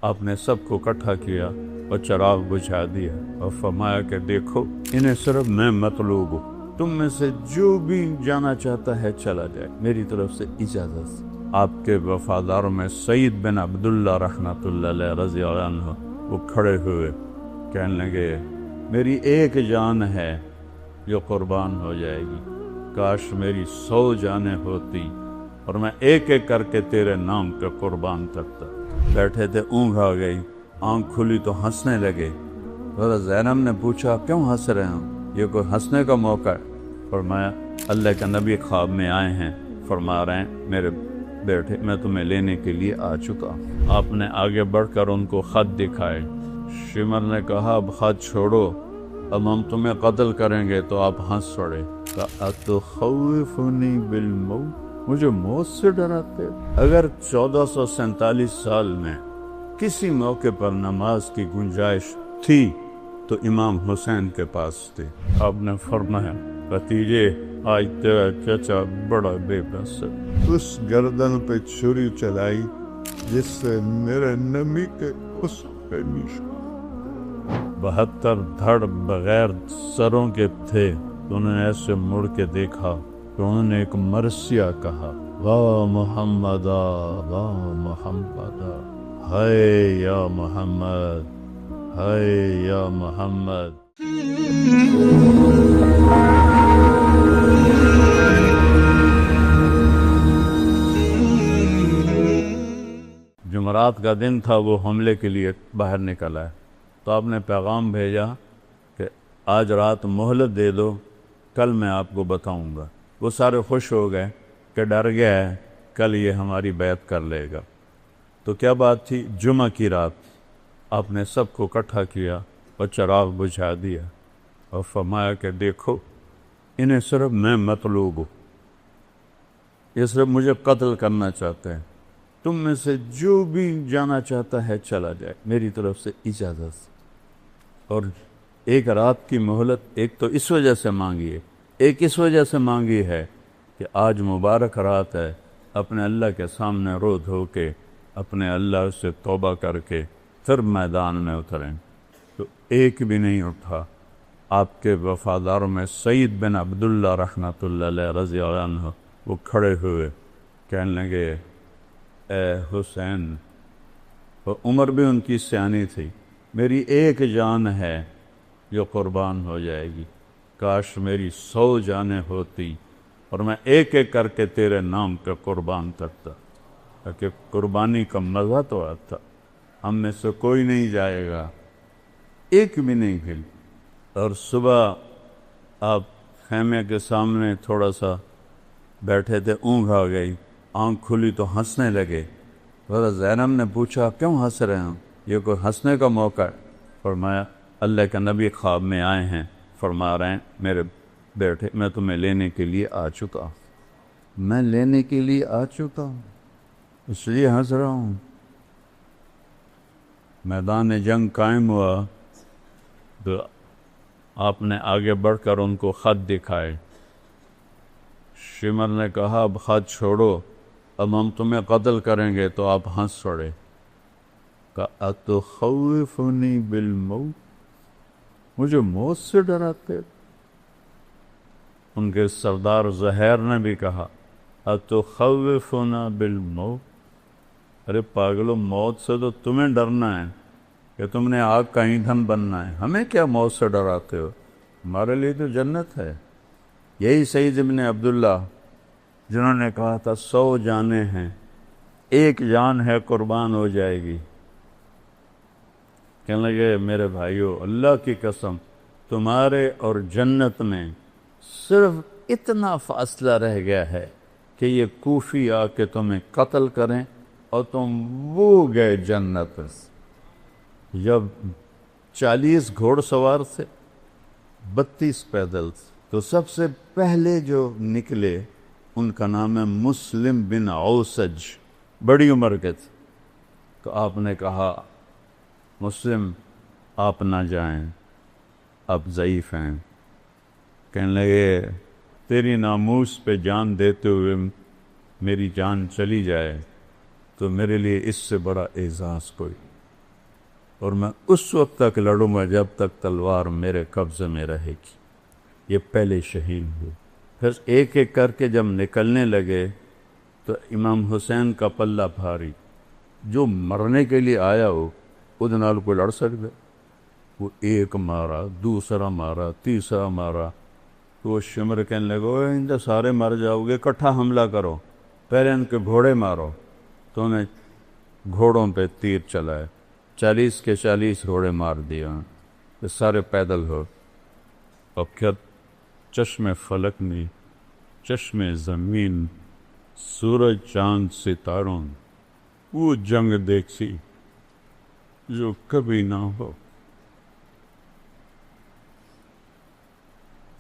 آپ نے سب کو اکٹھا کیا اور چراغ بجھا دیا اور فرمایا کہ دیکھو انہیں صرف میں مطلوب ہوں، تم میں سے جو بھی جانا چاہتا ہے چلا جائے، میری طرف سے اجازت۔ آپ کے وفاداروں میں سعید بن عبداللہ رحمۃ اللہ علیہ رضی اللہ عنہ وہ کھڑے ہوئے کہنے لگے میری ایک جان ہے جو قربان ہو جائے گی، کاش میری 100 جانیں ہوتی اور میں ایک ایک کر کے تیرے نام پہ قربان کرتا۔ بیٹھے تھے، اونگ آ گئی، آنکھ کھلی تو ہنسنے لگے۔ حضرت زینب نے پوچھا کیوں ہنس رہے ہیں، یہ کوئی ہنسنے کا موقع ہے؟ فرمایا اللہ کے نبی خواب میں آئے ہیں، فرما رہے ہیں میرے بیٹے میں تمہیں لینے کے لیے آ چکا۔ آپ نے آگے بڑھ کر ان کو خط دکھائے۔ شمر نے کہا اب خط چھوڑو، اب ہم تمہیں قتل کریں گے، تو آپ ہنس پڑے۔ اتخوفنی بالموت، مجھے موت سے ڈراتے؟ اگر 1447 سال میں کسی موقع پر نماز کی گنجائش تھی تو امام حسین کے پاس تھی۔ آپ نے فرمایا بھتیجے آج تیرا چچا بڑا بے بس ہے، اس گردن پہ چھری چلائی جس سے میرے نبی کے اس پہ نشان 72 دھڑ بغیر سروں کے تھے، تو انہوں نے ایسے مڑ کے دیکھا تو انہوں نے ایک مرثیہ کہا واہ محمد واہ محمد، ہائے یا محمد ہائے یا محمد۔ جمعرات کا دن تھا، وہ حملے کے لیے باہر نکل آئے، تو آپ نے پیغام بھیجا کہ آج رات مہلت دے دو، کل میں آپ کو بتاؤں گا۔ وہ سارے خوش ہو گئے کہ ڈر گیا ہے کل یہ ہماری بیعت کر لے گا۔ تو کیا بات تھی؟ جمعہ کی رات آپ نے سب کو اکٹھا کیا اور چراغ بجھا دیا اور فرمایا کہ دیکھو انہیں صرف میں مطلوب ہوں، یہ صرف مجھے قتل کرنا چاہتے ہیں، تم میں سے جو بھی جانا چاہتا ہے چلا جائے، میری طرف سے اجازت۔ اور ایک رات کی مہلت ایک تو اس وجہ سے مانگی ہے، ایک اس وجہ سے مانگی ہے کہ آج مبارک رات ہے، اپنے اللہ کے سامنے رو دھو کے اپنے اللہ سے توبہ کر کے پھر میدان میں اتریں۔ تو ایک بھی نہیں اٹھا۔ آپ کے وفاداروں میں سعید بن عبداللہ رحمۃ اللہ علیہ رضی اللہ عنہ وہ کھڑے ہوئے کہنے لگے اے حسین، اور عمر بھی ان کی سیانی تھی، میری ایک جان ہے جو قربان ہو جائے گی، کاش میری 100 جانیں ہوتی اور میں ایک ایک کر کے تیرے نام پہ قربان کرتا، تاکہ قربانی کا مزہ تو آتا۔ ہم میں سے کوئی نہیں جائے گا، ایک بھی نہیں ہل۔ اور صبح آپ خیمے کے سامنے تھوڑا سا بیٹھے تھے، اونگ آ گئی، آنکھ کھلی تو ہنسنے لگے۔ حضرت زینب نے پوچھا کیوں ہنس رہے ہیں، یہ کوئی ہنسنے کا موقع ہے؟ فرمایا اللہ کے نبی خواب میں آئے ہیں، فرما رہے ہیں میرے بیٹے میں تمہیں لینے کے لیے آ چکا ہوں۔ میں لینے کے لیے آ چکا ہوں اس لیے ہنس رہا ہوں۔ میدان جنگ قائم ہوا تو آپ نے آگے بڑھ کر ان کو خط دکھائے۔ شمر نے کہا اب خط چھوڑو، اب ہم تمہیں قتل کریں گے، تو آپ ہنس پڑے۔ اتخوفنی بالموت، مجھے موت سے ڈراتے؟ ان کے سردار زہیر نے بھی کہا اتخوفنا بالموت، ارے پاگلو موت سے تو تمہیں ڈرنا ہے کہ تم نے آگ کا ایندھن بننا ہے، ہمیں کیا موت سے ڈراتے ہو، ہمارے لیے تو جنت ہے۔ یہی سعید ابن عبداللہ جنہوں نے کہا تھا 100 جانیں ہیں، ایک جان ہے قربان ہو جائے گی، کہنے لگے میرے بھائیو اللہ کی قسم تمہارے اور جنت میں صرف اتنا فاصلہ رہ گیا ہے کہ یہ کوفی آ کے تمہیں قتل کریں اور تم وہ گئے جنت۔ جب 40 گھوڑ سوار تھے، 32 پیدل تھے، تو سب سے پہلے جو نکلے ان کا نام ہے مسلم بن اوسج، بڑی عمر کے تھے۔ تو آپ نے کہا مسلم آپ نہ جائیں، آپ ضعیف ہیں۔ کہنے لگے تیری ناموس پہ جان دیتے ہوئے میری جان چلی جائے تو میرے لیے اس سے بڑا اعزاز کوئی۔ اور میں اس وقت تک لڑوں گا جب تک تلوار میرے قبضے میں رہے گی۔ یہ پہلے شہید ہوئے۔ پھر ایک ایک کر کے جب نکلنے لگے تو امام حسین کا پلہ بھاری، جو مرنے کے لیے آیا ہو وہ نال کوئی لڑ سکتا؟ وہ ایک مارا، دوسرا مارا، تیسرا مارا، تو وہ شمر کہنے لگا ان تو سارے مر جاؤ گے، اکٹھا حملہ کرو، پہلے ان کے گھوڑے مارو۔ تو انہیں گھوڑوں پہ تیر چلائے، 40 کے 40 گھوڑے مار دیا، یہ سارے پیدل ہو۔ اب کیا چشم فلک میں، چشم زمین، سورج چاند ستاروں، وہ جنگ دیکھی جو کبھی نہ ہو۔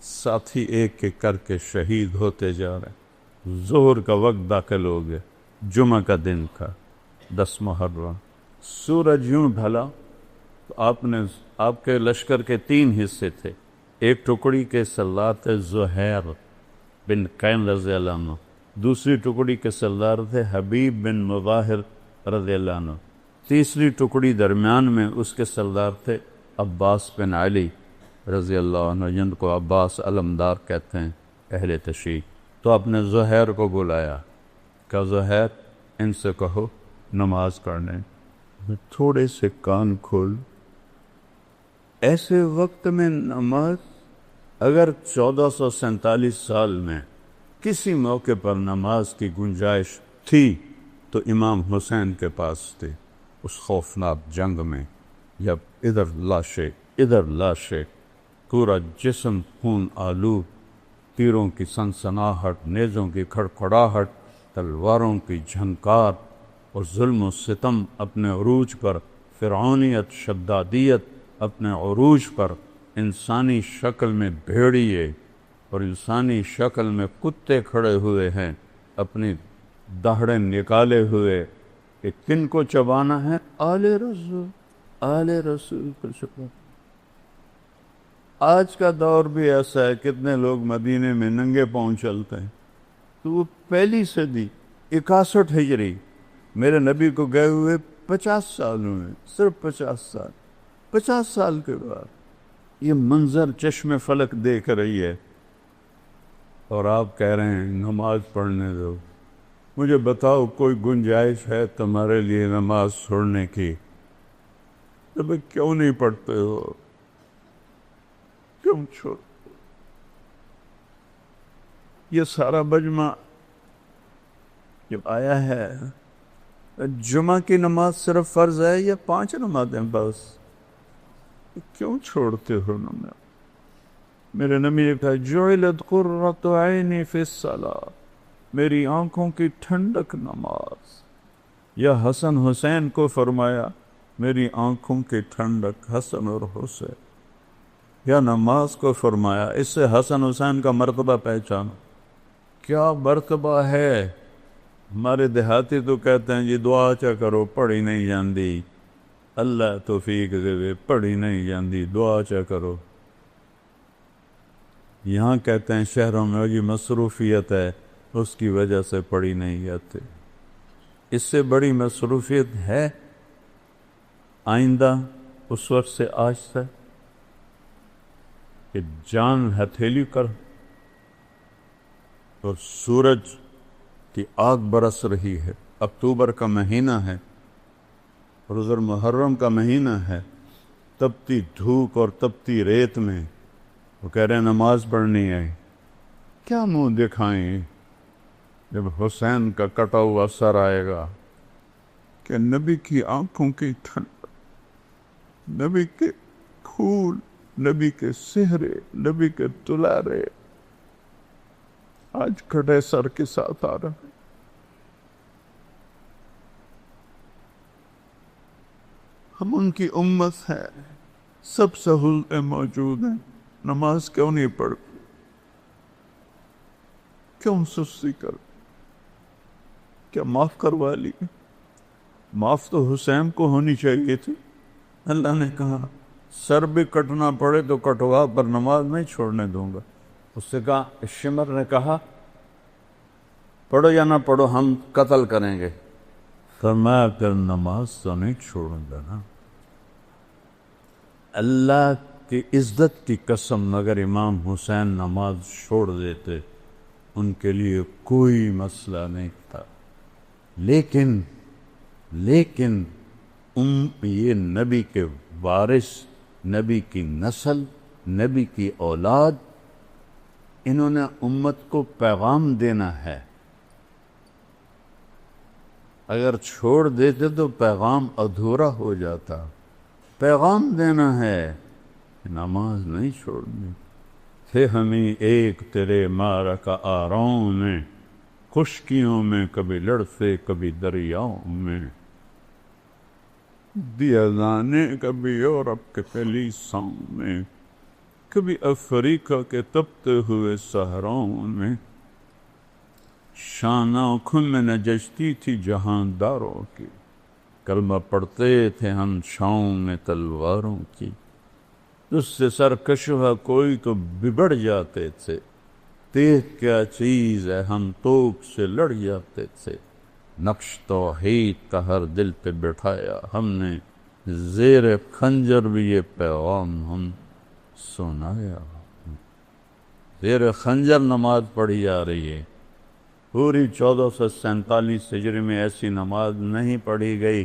ساتھی ایک ایک کر کے شہید ہوتے جا رہے۔ ظہر کا وقت داخل ہو گیا، جمعہ کا دن تھا، 10 محرم۔ سورج یوں ڈھلا تو آپ کے لشکر کے 3 حصے تھے۔ ایک ٹکڑی کے سردار تھے زہیر بن قین رضی اللہ عنہ، دوسری ٹکڑی کے سردار تھے حبیب بن مظاہر رضی اللہ عنہ، تیسری ٹکڑی درمیان میں اس کے سردار تھے عباس بن علی رضی اللہ عنہ، جن کو عباس علمدار کہتے ہیں اہل تشیع۔ تو آپ نے زہیر کو بلایا، کہ زہیر ان سے کہو نماز پڑھنے۔ تھوڑے سے کان کھول، ایسے وقت میں نماز، اگر 1447 سال میں کسی موقع پر نماز کی گنجائش تھی تو امام حسین کے پاس تھی۔ اس خوفناک جنگ میں جب ادھر لاشیں، پورا جسم خون آلود، تیروں کی سنسناہٹ، نیزوں کی کھڑکھڑاہٹ، تلواروں کی جھنکار، اور ظلم و ستم اپنے عروج پر، فرعونیت، شدادیت اپنے عروج پر، انسانی شکل میں بھیڑیے اور انسانی شکل میں کتے کھڑے ہوئے ہیں، اپنی دہڑیں نکالے ہوئے کہ کن کو چبانا ہے؟ آل رسول کو چبانا۔ آج کا دور بھی ایسا ہے، کتنے لوگ مدینے میں ننگے پاؤں چلتے ہیں۔ تو وہ پہلی صدی 61 ہجری، میرے نبی کو گئے ہوئے 50 سال ہوئے، صرف 50 سال کے بعد یہ منظر چشم فلک دیکھ رہی ہے، اور آپ کہہ رہے ہیں نماز پڑھنے دو۔ مجھے بتاؤ کوئی گنجائش ہے تمہارے لیے نماز چھوڑنے کی؟ تم کیوں نہیں پڑھتے ہو؟ کیوں چھوڑ؟ یہ سارا مجمع جب آیا ہے، جمعہ کی نماز صرف فرض ہے یا 5 نمازیں بس؟ کیوں چھوڑتے ہو نماز؟ میرے نبی نے کہا جعلت قرۃ عینی فی الصلاۃ، میری آنکھوں کی ٹھنڈک نماز۔ یا حسن حسین کو فرمایا میری آنکھوں کی ٹھنڈک حسن اور حسین، یا نماز کو فرمایا۔ اس سے حسن حسین کا مرتبہ پہچانو، کیا مرتبہ ہے۔ ہمارے دیہاتی تو کہتے ہیں جی دعا چا کرو، پڑھی نہیں جاندی، اللہ توفیق دے، پڑھی نہیں جاندی، دعا چا کرو۔ یہاں کہتے ہیں شہروں میں یہ مصروفیت ہے، اس کی وجہ سے پڑھی نہیں جاتے۔ اس سے بڑی مصروفیت ہے آئندہ اس وقت سے آج تک کہ جان ہتھیلی کر اور سورج کی آگ برس رہی ہے، اکتوبر کا مہینہ ہے اور ادھر محرم کا مہینہ ہے، تپتی دھوپ اور تپتی ریت میں وہ کہہ رہے ہیں نماز پڑھنی ہے۔ کیا منہ دکھائیں جب حسین کا کٹا ہوا سر آئے گا کہ نبی کی آنکھوں کی ٹھنڈ، نبی کے پھول، نبی کے سہرے، نبی کے دلارے آج کٹے سر کے ساتھ آ رہا ہے۔ ہم ان کی امت ہے، سب سہولتیں موجود ہیں، نماز کیوں نہیں پڑھ؟ کیوں سستی کر؟ کیا معاف کروا لی؟ معاف تو حسین کو ہونی چاہیے تھی۔ اللہ نے کہا سر بھی کٹنا پڑے تو کٹوا، پر نماز نہیں چھوڑنے دوں گا۔ اس سے کہا، شمر نے کہا پڑھو یا نہ پڑھو ہم قتل کریں گے۔ فرمایا کہ نماز تو نہیں چھوڑوں گا نا۔ اللہ کی عزت کی قسم اگر امام حسین نماز چھوڑ دیتے ان کے لیے کوئی مسئلہ نہیں تھا، لیکن یہ نبی کے وارث، نبی کی نسل، نبی کی اولاد، انہوں نے امت کو پیغام دینا ہے، اگر چھوڑ دیتے تو پیغام ادھورا ہو جاتا۔ پیغام دینا ہے، نماز نہیں چھوڑنی۔ تھے ہمیں ایک تیرے معرکہ آراؤں میں، خشکیوں میں کبھی لڑتے کبھی دریاؤں میں، دیا دانے کبھی یورپ کے کلیساؤں میں، کبھی افریقہ کے تپتے ہوئے صحراؤں میں، شان آنکھوں میں نجشتی تھی جہانداروں کی، کلمہ پڑھتے تھے ہم چھاؤں میں تلواروں کی، اس سے سرکشہ کوئی تو بگڑ جاتے تھے، تیغ کیا چیز ہے ہم توپ سے لڑ جاتے تھے، نقش توحید کا ہر دل پہ بٹھایا ہم نے، زیر خنجر بھی یہ پیغام ہم سنایا۔ زیر خنجر نماز پڑھی جا رہی ہے، پوری 1447 ہجری میں ایسی نماز نہیں پڑھی گئی۔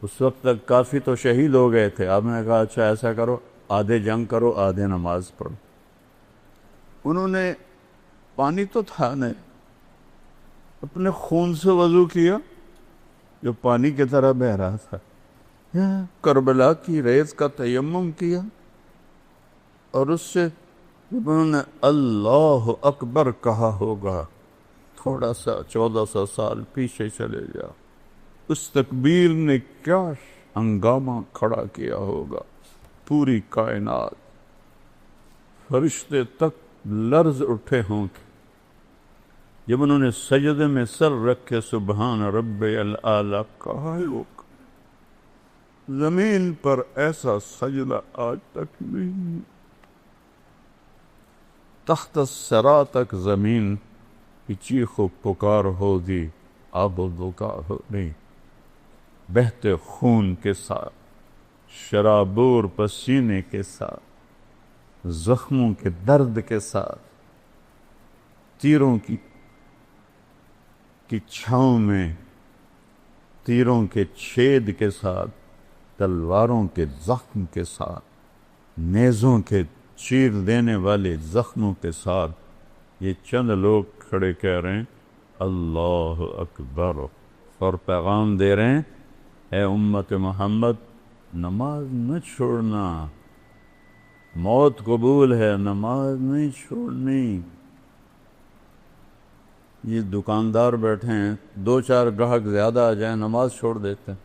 اس وقت تک کافی تو شہید ہو گئے تھے، آپ نے کہا اچھا ایسا کرو، آدھے جنگ کرو آدھے نماز پڑھو۔ انہوں نے پانی تو تھا نہیں، اپنے خون سے وضو کیا جو پانی کی طرح بہ رہا تھا، کربلا کی ریت کا تیمم کیا، اور اس سے جب انہوں نے اللہ اکبر کہا ہوگا، تھوڑا سا 1400 سال پیچھے چلے جا، اس تکبیر نے کیا ہنگامہ کھڑا کیا ہوگا، پوری کائنات، فرشتے تک لرز اٹھے ہوں گے جب انہوں نے سجدے میں سر رکھ کے سبحان رب الاعلی کہا ہوگا۔ زمین پر ایسا سجدہ آج تک نہیں، تحت الثری تک زمین کی چیخ و پکار ہوگی، آب و دکا ہوگی، بہتے خون کے ساتھ، شرابور پسینے کے ساتھ، زخموں کے درد کے ساتھ، تیروں کی چھاؤں میں، تیروں کے چھید کے ساتھ، تلواروں کے زخم کے ساتھ، نیزوں کے چیر دینے والے زخموں کے ساتھ، یہ چند لوگ کھڑے کہہ رہے ہیں اللہ اکبر، اور پیغام دے رہے ہیں اے امت محمد نماز نہ چھوڑنا، موت قبول ہے نماز نہیں چھوڑنی۔ یہ دکاندار بیٹھے ہیں، 2-4 گاہک زیادہ آ جائیں نماز چھوڑ دیتے ہیں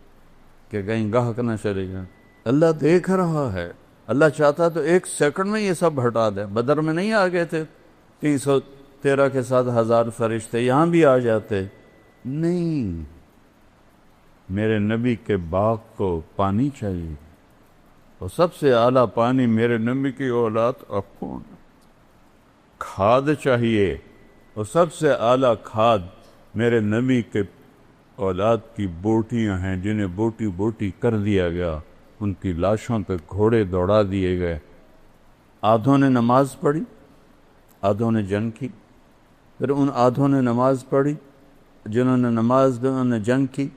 کہ کہیں گاہک نہ چلے جائیں۔ اللہ دیکھ رہا ہے، اللہ چاہتا تو 1 سیکنڈ میں یہ سب ہٹا دے۔ بدر میں نہیں آ گئے تھے 313 کے ساتھ 1000 فرشتے، یہاں بھی آ جاتے، نہیں، میرے نبی کے باغ کو پانی چاہیے، اور سب سے اعلیٰ پانی میرے نبی کی اولاد اپون، کھاد چاہیے، اور سب سے اعلیٰ کھاد میرے نبی کے اولاد کی بوٹیاں ہیں جنہیں بوٹی بوٹی کر دیا گیا، ان کی لاشوں پہ گھوڑے دوڑا دیے گئے۔ آدھوں نے نماز پڑھی، آدھوں نے جنگ کی، پھر ان آدھوں نے نماز پڑھی، جنہوں نے نماز کی انہوں نے جنگ کی،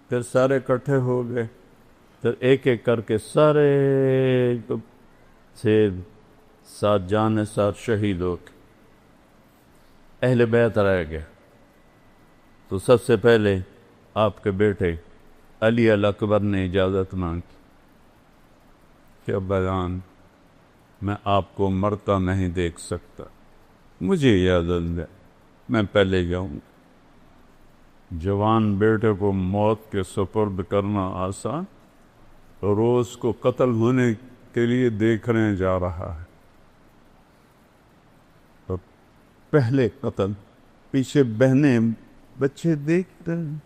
پھر سارے اکٹھے ہو گئے، پھر ایک ایک کر کے سارے تھے ساتھ جان ساتھ شہید ہو کے اہل بیت رہ گئے۔ تو سب سے پہلے آپ کے بیٹے علی الاکبر نے اجازت مانگی کہ ابا جان میں آپ کو مرتا نہیں دیکھ سکتا، مجھے اجازت دے، میں پہلے جاؤں گا۔ جوان بیٹے کو موت کے سپرد کرنا آسان، روز کو قتل ہونے کے لیے دیکھنے جا رہا ہے، اور پہلے قتل، پیچھے بہنیں بچے دیکھتے ہیں۔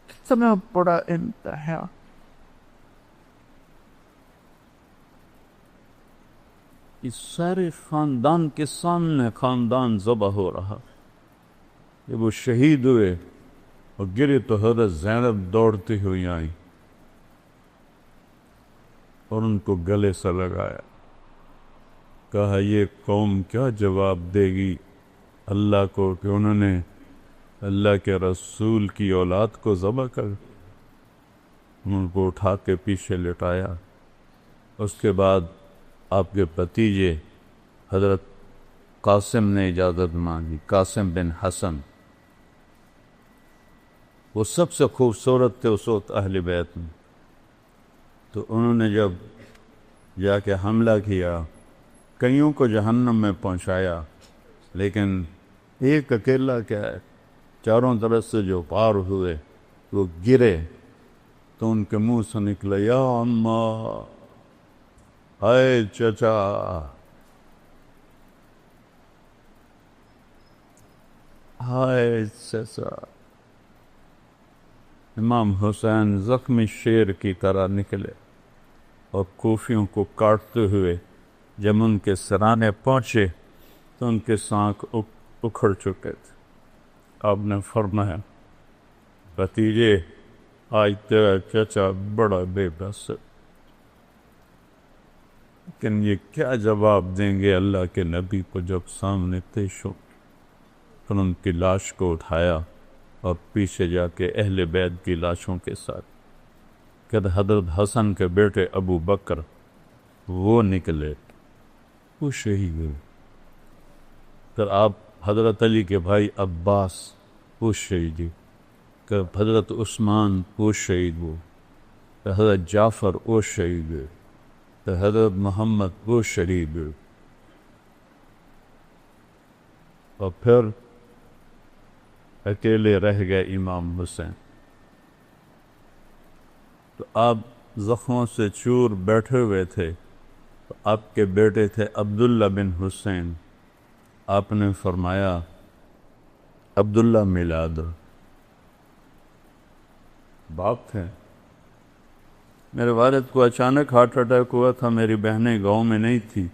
کتنا بڑا انتہا، اس سارے خاندان کے سامنے خاندان ذبح ہو رہا۔ جب وہ شہید ہوئے اور گری تو حضرت زینب دوڑتی ہوئی آئیں اور ان کو گلے سے لگایا، کہا یہ قوم کیا جواب دے گی اللہ کو کہ انہوں نے اللہ کے رسول کی اولاد کو ذبح کر؟ ان کو اٹھا کے پیچھے لٹایا۔ اس کے بعد آپ کے بھتیجے حضرت قاسم نے اجازت مانگی، قاسم بن حسن، وہ سب سے خوبصورت تھے اس وقت اہل بیت میں، تو انہوں نے جب جا کے حملہ کیا، کئیوں کو جہنم میں پہنچایا، لیکن ایک اکیلا کیا ہے، چاروں طرف سے جو پار ہوئے وہ گرے تو ان کے منہ سے نکلا یا اماں، ہائے چچا، ہائے چچا۔ امام حسین زخمی شیر کی طرح نکلے اور کوفیوں کو کاٹتے ہوئے جب ان کے سرانے پہنچے تو ان کے سانکھ اکھڑ چکے تھے۔ آپ نے فرمایا بھتیجے آج تیرا چچا بڑا بے بس ہے، لیکن یہ کیا جواب دیں گے اللہ کے نبی کو جب سامنے پیش ہو؟ پھر ان کی لاش کو اٹھایا اور پیچھے جا کے اہل بیت کی لاشوں کے ساتھ کہ حضرت حسن کے بیٹے ابو بکر وہ نکلے، وہ شہید ہوئے۔ پھر آپ حضرت علی کے بھائی عباس وہ شہید ہوئے، کہ حضرت عثمان وہ شہید ہوئے، کہ حضرت جعفر وہ شہید ہوئے، کہ حضرت محمد وہ شہید ہوئے، اور پھر اکیلے رہ گئے امام حسین۔ تو آپ زخموں سے چور بیٹھے ہوئے تھے، تو آپ کے بیٹے تھے عبداللہ بن حسین، آپ نے فرمایا عبداللہ ملا دو۔ باپ تھے، میرے والد کو اچانک ہارٹ اٹیک ہوا تھا، میری بہنیں گاؤں میں نہیں تھی،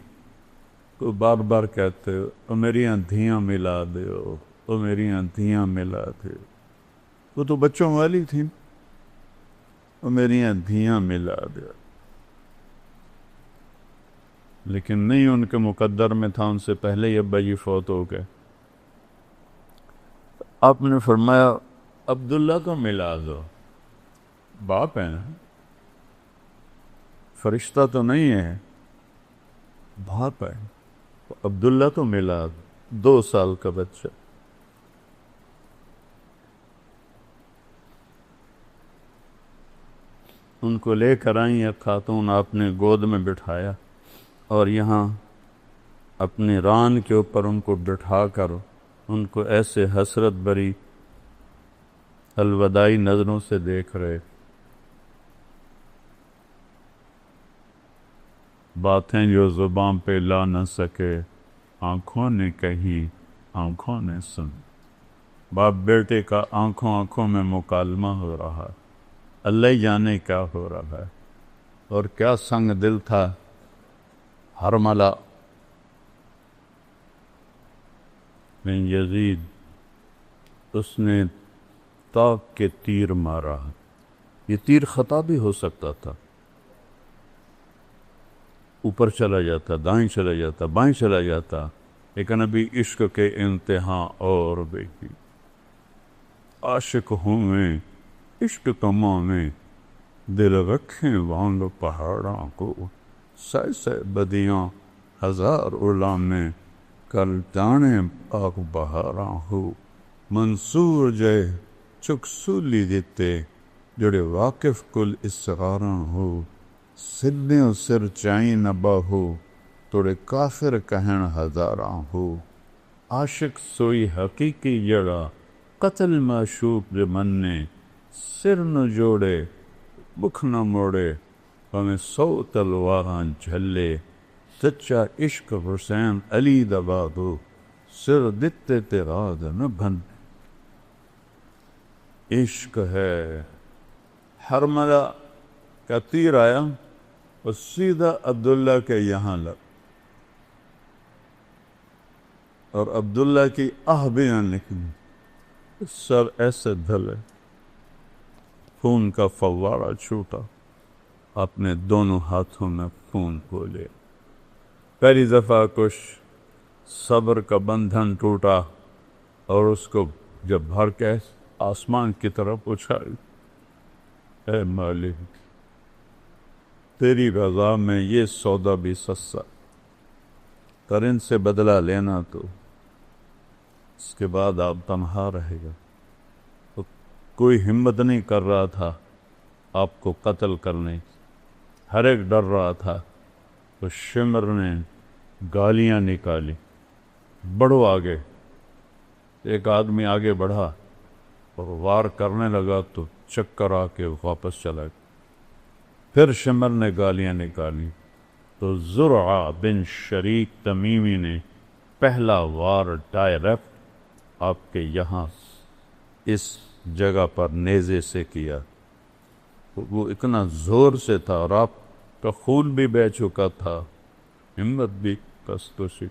تو بار بار کہتے او میری آندھیاں ملا دیو، او میری آندھیاں ملا دے، وہ تو بچوں والی تھی، او میری آندھیاں ملا دے، لیکن نہیں ان کے مقدر میں تھا، ان سے پہلے ہی ابا جی فوت ہو گئے۔ آپ نے فرمایا عبداللہ کو ملا دو، باپ ہے نا، فرشتہ تو نہیں ہے، باپ ہے، عبداللہ تو ملا دو، 2 سال کا بچہ۔ ان کو لے کر آئیں ایک خاتون، آپ نے گود میں بٹھایا اور یہاں اپنی ران کے اوپر ان کو بٹھا کر ان کو ایسے حسرت بری الوداعی نظروں سے دیکھ رہے، باتیں جو زباں پہ لا نہ سکے آنکھوں نے کہی آنکھوں نے سن۔ باپ بیٹے کا آنکھوں آنکھوں میں مکالمہ ہو رہا، اللہ ہی جانے کیا ہو رہا ہے، اور کیا سنگ دل تھا حرملہ بن یزید، اس نے طاق کے تیر مارا، یہ تیر خطا بھی ہو سکتا تھا، اوپر چلا جاتا، دائیں چلا جاتا، بائیں چلا جاتا، لیکن ابھی عشق کے انتہا اور بھی عاشق ہوں میں عشق کماں میں، دل رکھیں وانگ پہاڑاں کو، سہ سہ بدیاں ہزار علامیں، کل جانے آگ بہاراں ہو، منصور جے چک سولی دیتے، جڑے واقف کل اسغاراں ہو، سدھیوں سر چائیں نہ باہو، توڑے کافر کہن ہزاراں ہو، عاشق سوئی حقیقی جڑا، قتل معشوق دے مننے، سر نہ جوڑے بکھ نہ موڑے، ہمیں 100 تلواراں جھلے، سچا عشق حسین علی دبادو، سر دتے تیراد نہ بن۔ عشق ہے، حرملہ کا تیر آیا اور سیدھا عبداللہ کے یہاں لگ، اور عبداللہ کی آہ بھی نہ نکلی، سر ایسے دھلے، خون کا فوارہ چھوٹا، اپنے دونوں ہاتھوں میں خون کو لے۔ پہلی دفعہ کچھ صبر کا بندھن ٹوٹا اور اس کو جب بھر کے آسمان کی طرف اچھائی، اے مالک تیری رضا میں یہ سودا بھی سستا، کر ان سے بدلہ لینا تو اس کے بعد آپ تنہا رہے گا۔ تو کوئی ہمت نہیں کر رہا تھا آپ کو قتل کرنے، ہر ایک ڈر رہا تھا۔ تو شمر نے گالیاں نکالی، بڑھو آگے۔ ایک آدمی آگے بڑھا اور وار کرنے لگا تو چکر آ کے واپس چلا گیا۔ پھر شمر نے گالیاں نکالی تو زرعہ بن شریک تمیمی نے پہلا وار ڈائریکٹ آپ کے یہاں اس جگہ پر نیزے سے کیا۔ وہ اتنا زور سے تھا اور آپ کا خون بھی بہہ چکا تھا، ہمت بھی کستوسی۔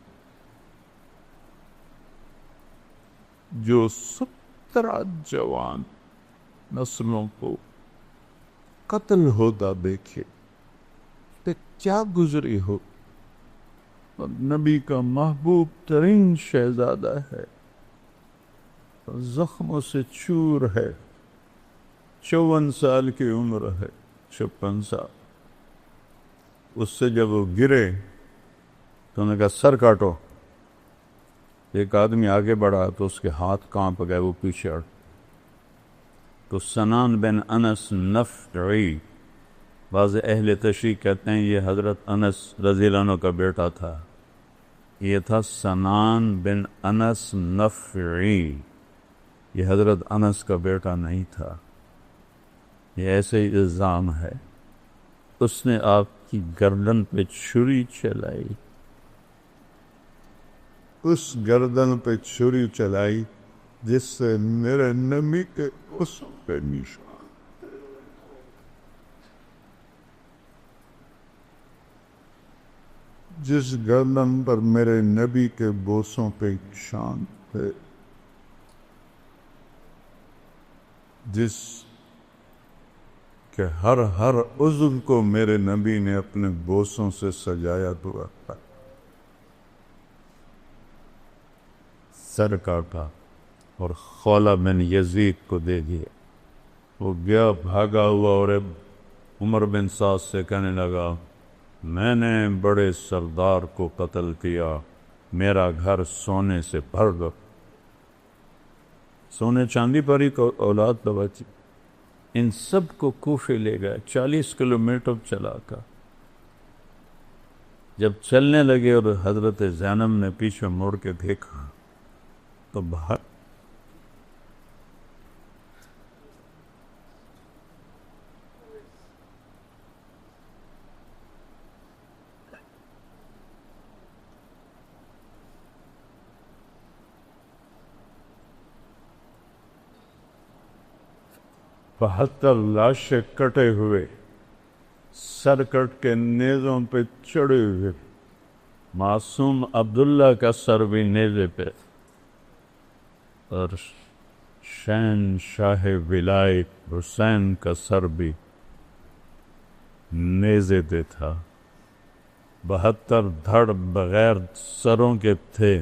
جو 17 جوان نسلوں کو قتل ہوتا دیکھے تو کیا گزری ہو۔ اور نبی کا محبوب ترین شہزادہ ہے، زخموں سے چور ہے، 54 سال کی عمر ہے، 56 سال۔ اس سے جب وہ گرے تو انہوں نے کہا سر کاٹو۔ ایک آدمی آگے بڑھا تو اس کے ہاتھ کانپ گئے، وہ پیچھے ہٹ۔ تو سنان بن انس نفعی، بعض اہل تشریح کہتے ہیں یہ حضرت انس رضی اللہ عنہ کا بیٹا تھا، یہ تھا سنان بن انس نفعی، یہ حضرت انس کا بیٹا نہیں تھا، یہ ایسے ہی الزام ہے۔ اس نے آپ کی گردن پہ چھری چلائی، اس گردن پہ چھری چلائی جس سے میرے نبی کے اس پہ نشان، جس گردن پر میرے نبی کے بوسوں پہ نشان تھے، جس کہ ہر عضو کو میرے نبی نے اپنے بوسوں سے سجایا ہوا تھا۔ سر کاٹا اور خولہ بن یزید کو دے دیا۔ وہ گیا بھاگا ہوا اور عمر بن سعد سے کہنے لگا میں نے بڑے سردار کو قتل کیا، میرا گھر سونے سے بھر دو۔ سونے چاندی پر ہی اولاد تو بچی۔ ان سب کو کوفے لے گئے، 40 کلومیٹر چلا کر۔ جب چلنے لگے اور حضرت زینب نے پیچھے مڑ کے دیکھا تو باہر بہتر لاشیں کٹے ہوئے، سر کٹ کے نیزوں پہ چڑھے ہوئے، معصوم عبداللہ کا سر بھی نیزے پہ، اور شہنشاہ ولایت حسین کا سر بھی نیزے پہ تھا۔ 72 دھڑ بغیر سروں کے تھے۔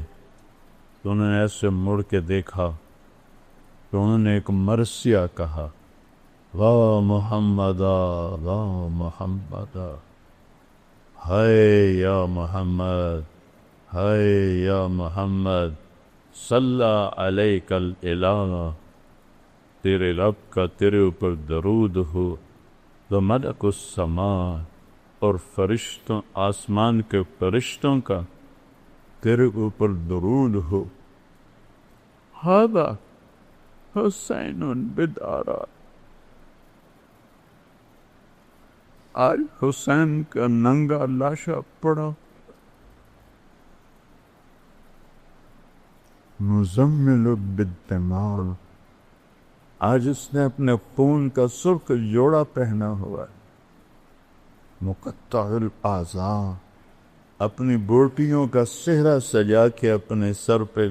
تو انہوں نے ایسے مڑ کے دیکھا تو انہوں نے ایک مرثیہ کہا، واہ محمدہ واہ محمدہ، ہائے یا محمد ہائے یا محمد، صلی علیک الالہ، تیرے رب کا تیرے اوپر درود ہو، تو ملک السماء، اور فرشتوں آسمان کے فرشتوں کا تیرے اوپر درود ہو، ھذا حسین بدارا، آج حسین کا ننگا لاشا پڑا، مزمل بالدماء، آج اس نے اپنے خون کا سرخ جوڑا پہنا ہوا ہے، مقطع الاعضاء، اپنی بوٹیوں کا صحرا سجا کے اپنے سر پہ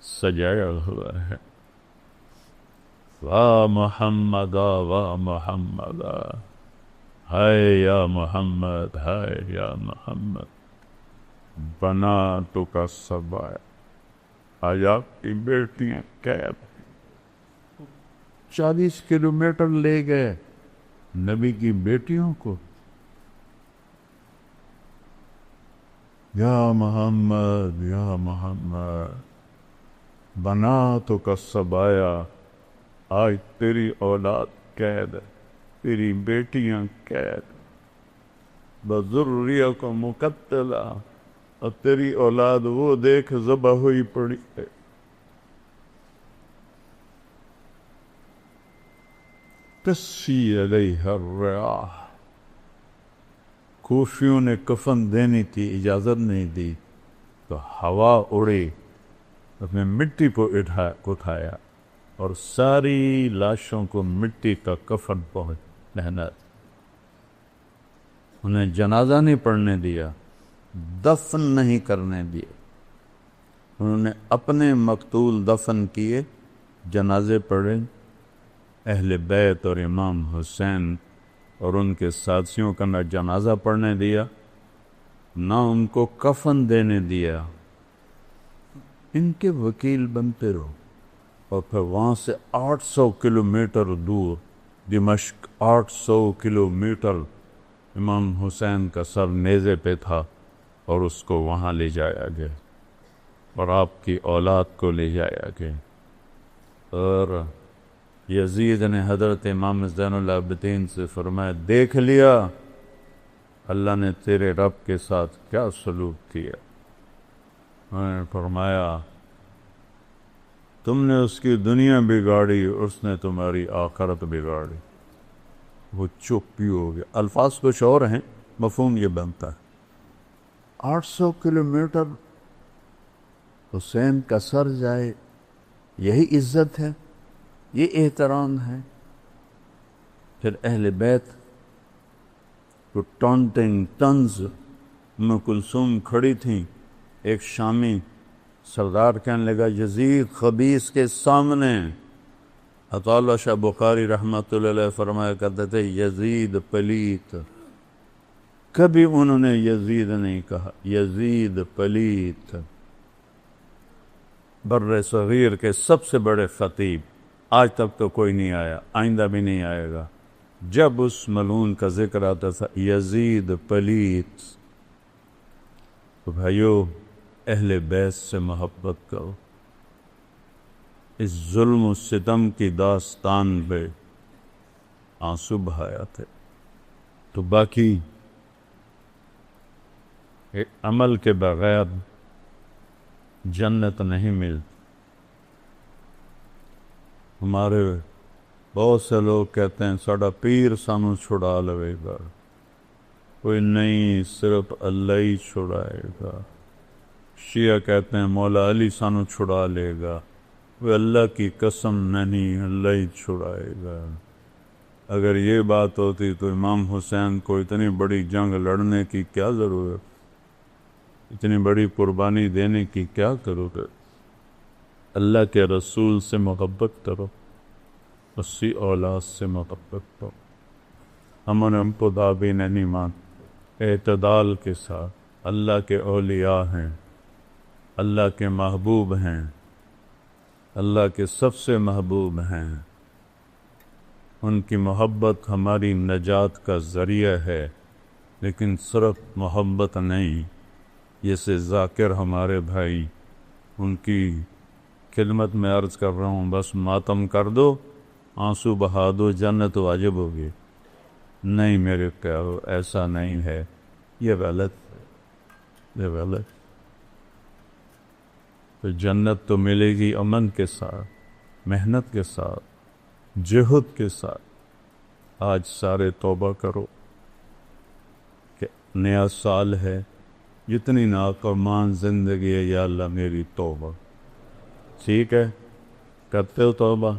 سجایا ہوا ہے، واہ محمد واہ محمد، ہائے یا محمد ہائے یا محمد، بناتو کا سبایا، آج آپ کی بیٹیاں قید 40 کلومیٹر لے گئے نبی کی بیٹیوں کو. یا محمد یا محمد، بناتو کا سبایا، آج تیری اولاد قید ہے، تیری بیٹیاں قید، بذریہ کو مقتلہ، اور تیری اولاد وہ دیکھ ذبح ہوئی پڑی ہے. تسی علیہ الریاح، کوفیوں نے کفن دینی تھی، اجازت نہیں دی، تو ہوا اڑی، اپنے مٹی کو اٹھایا اور ساری لاشوں کو مٹی کا کفن پہنا، انہیں جنازہ نہیں پڑھنے دیا، دفن نہیں کرنے دیا. انہوں نے اپنے مقتول دفن کیے، جنازے پڑھے، اہل بیت اور امام حسین اور ان کے ساتھیوں کا نہ جنازہ پڑھنے دیا، نہ ان کو کفن دینے دیا. ان کے وکیل بنتے رہو. اور پھر وہاں سے 800 کلومیٹر دور دمشق، 800 کلومیٹر امام حسین کا سر نیزے پہ تھا اور اس کو وہاں لے جایا گیا اور آپ کی اولاد کو لے جایا گیا. اور یزید نے حضرت امام زین العابدین سے فرمایا، دیکھ لیا اللہ نے تیرے رب کے ساتھ کیا سلوک کیا. انہوں نے فرمایا تم نے اس کی دنیا بگاڑی، اس نے تمہاری آخرت بگاڑی. وہ چپ ہی ہو گیا. الفاظ کچھ اور ہیں، مفہوم یہ بنتا ہے. 800 کلومیٹر حسین کا سر جائے، یہی عزت ہے، یہ احترام ہے. پھر اہل بیت کو ٹانٹنگ طنز. ام کلثوم کھڑی تھیں، ایک شامی سردار کہنے لگا یزید خبیث کے سامنے. عطا اللہ شاہ بخاری رحمۃ اللہ علیہ فرمایا کرتے تھے یزید پلیت. کبھی انہوں نے یزید نہیں کہا، یزید پلیت. بر صغیر کے سب سے بڑے خطیب، آج تک تو کوئی نہیں آیا، آئندہ بھی نہیں آئے گا. جب اس ملعون کا ذکر آتا تھا یزید پلیت. تو بھائیو، اہل بیت سے محبت کرو. اس ظلم و ستم کی داستان پہ آنسو بہایا تھے. تو باقی عمل کے بغیر جنت نہیں ملتی. ہمارے بہت سے لوگ کہتے ہیں ساڑا پیر سانو چھڑا لوے گا. کوئی نہیں، صرف اللہ ہی چھڑائے گا. شیعہ کہتے ہیں مولا علی سانو چھڑا لے گا. وہ اللہ کی قسم نہیں، اللہ ہی چھڑائے گا. اگر یہ بات ہوتی تو امام حسین کو اتنی بڑی جنگ لڑنے کی کیا ضرورت، اتنی بڑی قربانی دینے کی کیا ضرورت. اللہ کے رسول سے محبت کرو، اسی اولاد سے محبت کرو. ہم کو دابی نہیں مان، اعتدال کے ساتھ. اللہ کے اولیاء ہیں، اللہ کے محبوب ہیں، اللہ کے سب سے محبوب ہیں. ان کی محبت ہماری نجات کا ذریعہ ہے، لیکن صرف محبت نہیں. جیسے ذاکر ہمارے بھائی، ان کی خدمت میں عرض کر رہا ہوں، بس ماتم کر دو، آنسو بہا دو، جنت واجب ہوگی. نہیں میرے پیارو، ایسا نہیں ہے. یہ غلط ہے، یہ غلط. تو جنت تو ملے گی امن کے ساتھ، محنت کے ساتھ، جہد کے ساتھ. آج سارے توبہ کرو کہ نیا سال ہے، جتنی نافرمان زندگی ہے یا اللہ میری توبہ. ٹھیک ہے، کرتے ہو توبہ؟